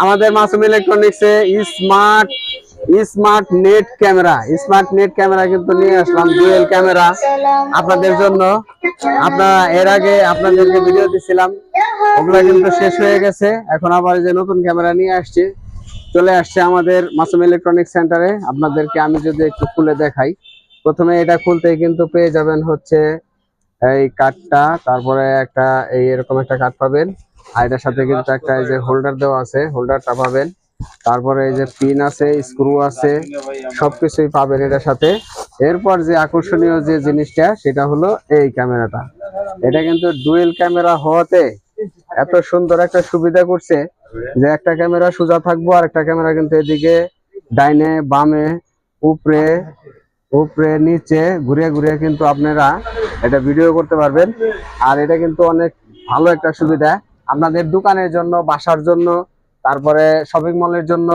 আমাদের মাসুম ইলেকট্রনিক্সে smart smart net camera কিন্তু নিয়ে আসলাম, ডুয়েল ক্যামেরা আপনাদের জন্য। আপনারা এর আগে আপনাদেরকে ভিডিও দিছিলাম, ওগুলা কিন্তু শেষ হয়ে গেছে। এখন আবার যে নতুন ক্যামেরা নিয়ে আসছি, চলে আসছে আমাদের মাসুম ইলেকট্রনিক্স সেন্টারে। আপনাদেরকে আমি যদি একটু খুলে দেখাই, প্রথমে এটা খুলতেই কিন্তু পেয়ে যাবেন হচ্ছে এই কার্ডটা, তারপরে একটা এরকম একটা কার্ড পাবেন, আর এটার সাথে কিন্তু একটা এই যে হোল্ডার দেওয়া আছে, হোল্ডারটা পাবেন। তারপরে এই যে পিন আছে, স্ক্রু আছে, সবকিছুই পাবেন এটার সাথে। এরপর যে আকর্ষণীয় যে জিনিসটা, সেটা হলো এই ক্যামেরাটা। এটা কিন্তু ডুয়েল ক্যামেরা হওয়াতে এত সুন্দর একটা সুবিধা করছে যে একটা ক্যামেরা সোজা থাকবো, আর একটা ক্যামেরা কিন্তু এদিকে ডাইনে বামে উপরে উপরে নিচে ঘুরে ঘুরে কিন্তু আপনারা এটা ভিডিও করতে পারবেন। আর এটা কিন্তু অনেক ভালো একটা সুবিধা আপনাদের দোকানের জন্য, বাসার জন্য, তারপরে শপিং মলের জন্য,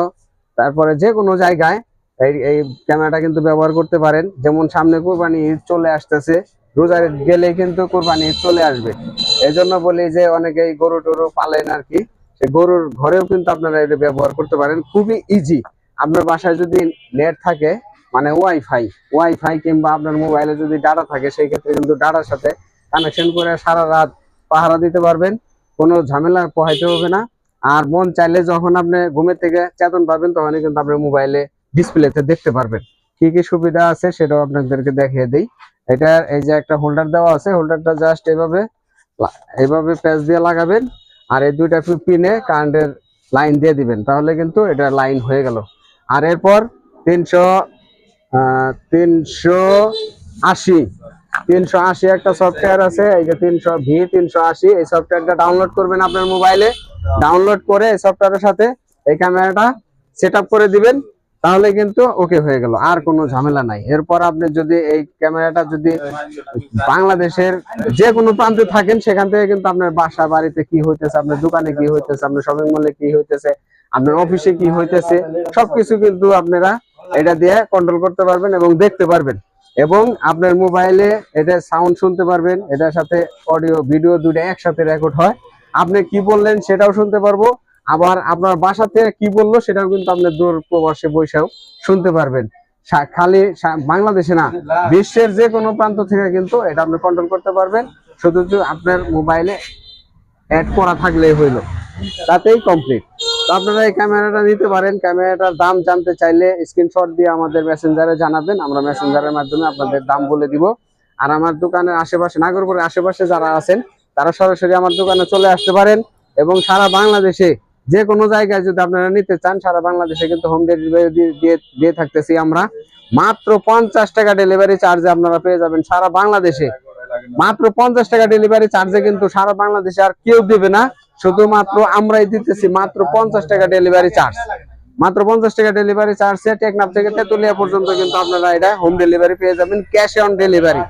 তারপরে যে কোনো জায়গায় এই ক্যামেরাটা কিন্তু ব্যবহার করতে পারেন। যেমন সামনে কুরবানি ঈদ চলে আসতেছে, রোজার গেলে কিন্তু কুরবানি ঈদ চলে আসবে। এই জন্য বলি যে অনেকেই গরু টরু পালেন আর কি, সেই গরুর ঘরেও কিন্তু আপনারা এটা ব্যবহার করতে পারেন, খুবই ইজি। আপনার বাসায় যদি নেট থাকে, মানে ওয়াইফাই কিংবা আপনার মোবাইলে যদি ডাটা থাকে, সেই ক্ষেত্রে কিন্তু ডাটার সাথে কানেকশন করে সারা রাত পাহারা দিতে পারবেন, কোনো ঝামেলা পোহাইতে হবে না। আর মন চাইলে যখন আপনি ঘুমের থেকে চেতন পাবেন, তখনই কিন্তু আপনি মোবাইলে ডিসপ্লেতে দেখতে পারবেন। কি কি সুবিধা আছে সেটাও আপনাদেরকে দেখিয়ে দিই। এটা এই যে একটা হোল্ডার দেওয়া আছে, হোল্ডারটা জাস্ট এইভাবে প্যাচ দিয়ে লাগাবেন, আর এই দুইটা পিনে কারেন্টের লাইন দিয়ে দিবেন, তাহলে কিন্তু এটা লাইন হয়ে গেল। আর এরপর 380 একটা সফটওয়্যার আছে, এই যে 380 এই সফটওয়্যারটা ডাউনলোড করবেন আপনার মোবাইলে। ডাউনলোড করে এই সফটওয়্যারের সাথে এই ক্যামেরাটা সেট আপ করে দিবেন, তাহলে কিন্তু ওকে হয়ে গেল, আর কোনো ঝামেলা নাই। এরপর আপনি যদি এই ক্যামেরাটা যদি বাংলাদেশের যে কোনো প্রান্তে থাকেন, সেখান থেকে কিন্তু আপনার বাসা বাড়িতে কি হইতেছে, আপনার দোকানে কি হইতেছে, আপনার শপিং মলে কি হইতেছে, আপনার অফিসে কি হইতেছে, সবকিছু কিন্তু আপনারা এটা দিয়ে কন্ট্রোল করতে পারবেন এবং দেখতে পারবেন। এবং আপনার মোবাইলে এটা সাউন্ড শুনতে পারবেন, এটার সাথে অডিও ভিডিও দুটো একসাথে রেকর্ড হয়। আপনি কি বললেন সেটাও শুনতে পারবো, আবার আপনার বাসাতে কি বললো সেটাও কিন্তু আপনি দূর প্রবাসে বসেও শুনতে পারবেন। খালি বাংলাদেশে না, বিশ্বের যে কোনো প্রান্ত থেকে কিন্তু এটা আপনি কন্ট্রোল করতে পারবেন, শুধু আপনার মোবাইলে অ্যাড করা থাকলেই হইলো, তাতেই কমপ্লিট। তো আপনারা এই ক্যামেরাটা নিতে পারেন। ক্যামেরাটার দাম জানতে চাইলে স্ক্রিনশট দিয়ে আমাদের মেসেঞ্জারে জানাবেন, আমরা মেসেঞ্জারের মাধ্যমে আপনাদের দাম বলে দিব। আর আমার দোকানের আশেপাশে, নাগরপুরের আশেপাশে যারা আছেন, তারা সরাসরি আমার দোকানে চলে আসতে পারেন। এবং সারা বাংলাদেশে যে কোনো জায়গায় যদি আপনারা নিতে চান, সারা বাংলাদেশে কিন্তু হোম ডেলিভারি দিয়ে থাকতেছি আমরা। মাত্র 50 টাকা ডেলিভারি চার্জে আপনারা পেয়ে যাবেন সারা বাংলাদেশে। মাত্র 50 টাকা ডেলিভারি চার্জে কিন্তু সারা বাংলাদেশে আর কেউ দেবে না, শুধুমাত্র আমরাই দিতেছি। মাত্র 50 টাকা ডেলিভারি চার্জ, মাত্র 50 টাকা ডেলিভারি চার্জে টেকনাফ থেকে তেতুলিয়া পর্যন্ত কিন্তু আপনারা এটা হোম ডেলিভারি পেয়ে যাবেন, ক্যাশ অন ডেলিভারি।